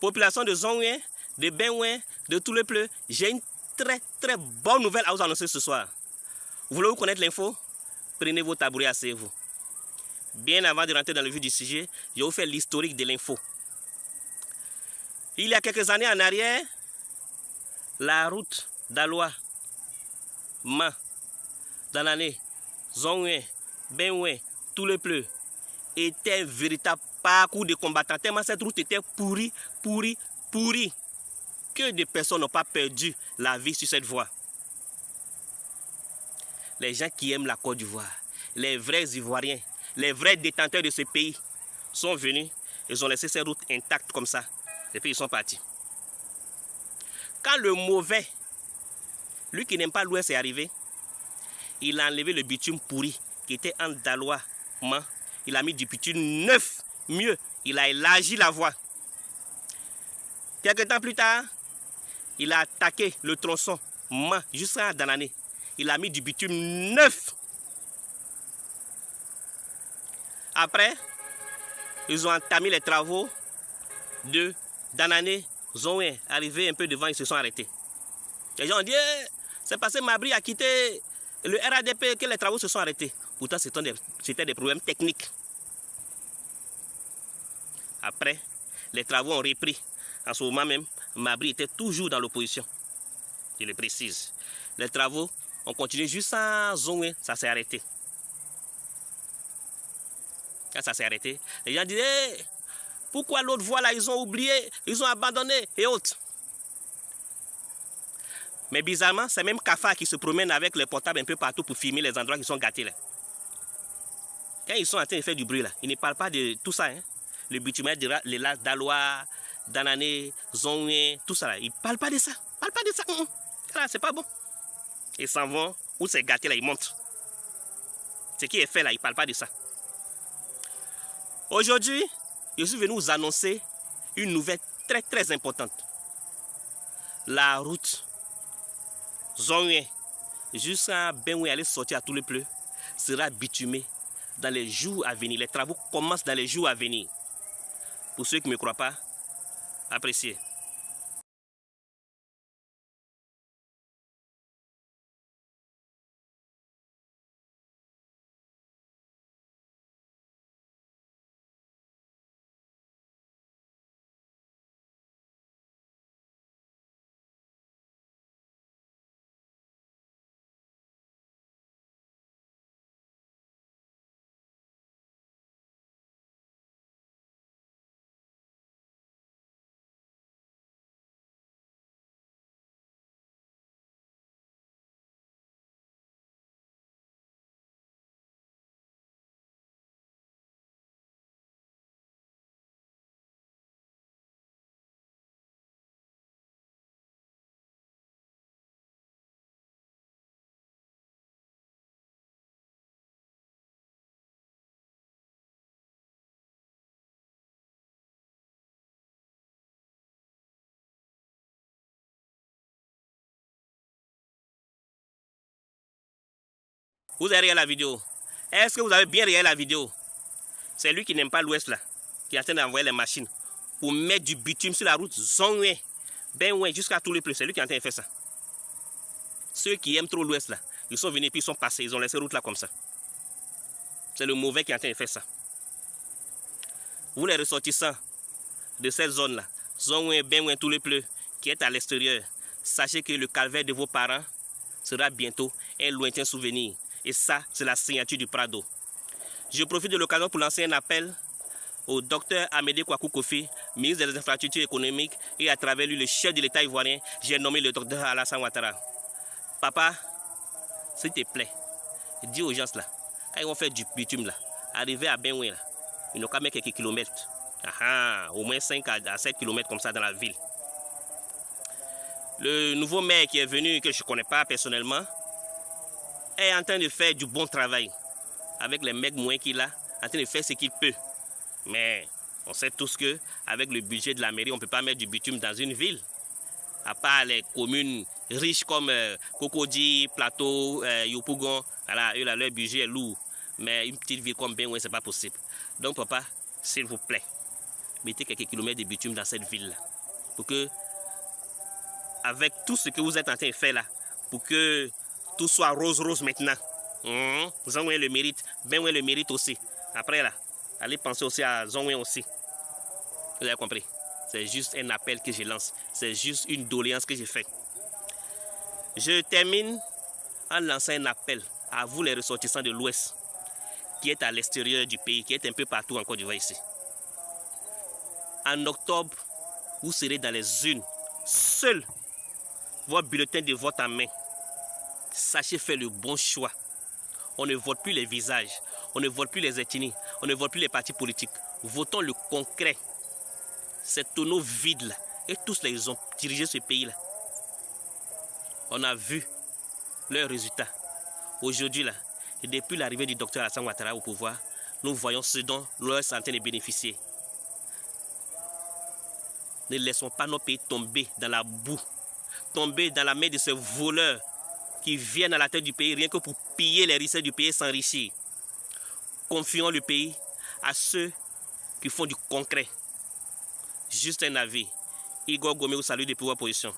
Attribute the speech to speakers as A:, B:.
A: Population de Zongwen, de Benwen, de tout le pleu, j'ai une très bonne nouvelle à vous annoncer ce soir. Voulez-vous connaître l'info? Prenez vos tabourets, asseyez-vous. Bien avant de rentrer dans le vif du sujet, je vais vous faire l'historique de l'info. Il y a quelques années en arrière, la route d'Aloa, Ma, Danane, Zongwen, Benwen, tout le pleu, était un véritable parcours de combattants. Tellement cette route était pourrie. Que des personnes n'ont pas perdu la vie sur cette voie. Les gens qui aiment la Côte d'Ivoire, les vrais Ivoiriens, les vrais détenteurs de ce pays sont venus, ils ont laissé ces routes intactes comme ça, et puis ils sont partis. Quand le mauvais, lui qui n'aime pas l'Ouest est arrivé, il a enlevé le bitume pourri qui était en Daloa, il a mis du bitume neuf, mieux, il a élargi la voie. Quelques temps plus tard, il a attaqué le tronçon jusqu'à Danane. Il a mis du bitume neuf. Après, ils ont entamé les travaux de Danane, Zongwen. Arrivé un peu devant, ils se sont arrêtés. Les gens ont dit, c'est parce que Mabri a quitté le RADP que les travaux se sont arrêtés. Pourtant, c'était des problèmes techniques. Après, les travaux ont repris. En ce moment même, Mabri était toujours dans l'opposition. Je le précise. Les travaux ont continué jusqu'à Zongwen, ça s'est arrêté. Quand ça s'est arrêté, les gens disaient, pourquoi l'autre voie là, ils ont oublié, ils ont abandonné et autres. Mais bizarrement, c'est même Kafa qui se promène avec les portables un peu partout pour filmer les endroits qui sont gâtés là. Quand ils sont en train de faire du bruit là, ils ne parlent pas de tout ça. Hein. Le bitumen, les lacs d'Aloa, Danane, Zongwen, tout ça là. Ils ne parlent pas de ça. Ils parlent pas de ça. C'est pas bon. Ils s'en vont, où c'est gâté là, ils montrent. Ce qui est fait là, ils ne parlent pas de ça. Aujourd'hui, je suis venu vous annoncer une nouvelle très importante. La route Zongwen jusqu'à Benwen, aller sortir à tout le pleu, sera bitumée dans les jours à venir. Les travaux commencent dans les jours à venir. Pour ceux qui ne me croient pas, appréciez. Vous avez regardé la vidéo. Est-ce que vous avez bien regardé la vidéo? C'est lui qui n'aime pas l'Ouest là, qui est en train d'envoyer les machines pour mettre du bitume sur la route Zongwen, Benwen, jusqu'à tout le pleu. C'est lui qui est en train de faire ça. Ceux qui aiment trop l'Ouest là, ils sont venus puis ils sont passés, ils ont laissé la route là comme ça. C'est le mauvais qui est en train de faire ça. Vous les ressortissants de cette zone là, Zongwen, Benwen, tout le pleu, qui est à l'extérieur, sachez que le calvaire de vos parents sera bientôt un lointain souvenir. Et ça, c'est la signature du Prado. Je profite de l'occasion pour lancer un appel au docteur Amédée Kouakou Kofi, ministre des Infrastructures économiques, et à travers lui, le chef de l'État ivoirien, j'ai nommé le docteur Alassane Ouattara. Papa, s'il te plaît, dis aux gens là, quand ils vont faire du bitume là, arriver à Benwen là, ils n'ont qu'à mettre quelques kilomètres. Au moins 5 à 7 kilomètres comme ça dans la ville. Le nouveau maire qui est venu, que je ne connais pas personnellement, est en train de faire du bon travail. Avec les mecs moins qu'il a, en train de faire ce qu'il peut. Mais on sait tous que avec le budget de la mairie, on ne peut pas mettre du bitume dans une ville. À part les communes riches comme Cocody, Plateau, Yopougon, voilà, eux, là, leur budget est lourd. Mais une petite ville comme Benwen, ce n'est pas possible. Donc papa, s'il vous plaît, mettez quelques kilomètres de bitume dans cette ville-là. Pour que, avec tout ce que vous êtes en train de faire là, pour que tout soit rose maintenant. Zongwen le mérite, Benwen le mérite aussi. Après là, allez penser aussi à Zongwen aussi. Vous avez compris? C'est juste un appel que je lance. C'est juste une doléance que j'ai faite. Je termine en lançant un appel à vous les ressortissants de l'Ouest, qui êtes à l'extérieur du pays, qui êtes un peu partout en Côte d'Ivoire ici. En octobre, vous serez dans les urnes, seul votre bulletin de vote en main. Sachez faire le bon choix. On ne vote plus les visages, on ne vote plus les ethnies, on ne vote plus les partis politiques. Votons le concret. Ces tonneaux vides là, et tous là, ils ont dirigé ce pays là. On a vu leurs résultats. Aujourd'hui là, et depuis l'arrivée du docteur Alassane Ouattara au pouvoir, nous voyons ce dont l'Ouest est en train de bénéficier. Ne laissons pas nos pays tomber dans la boue, tomber dans la main de ces voleurs qui viennent à la tête du pays rien que pour piller les richesses du pays et s'enrichir. Confions le pays à ceux qui font du concret. Juste un avis. Igor Gomé vous salue depuis votre position.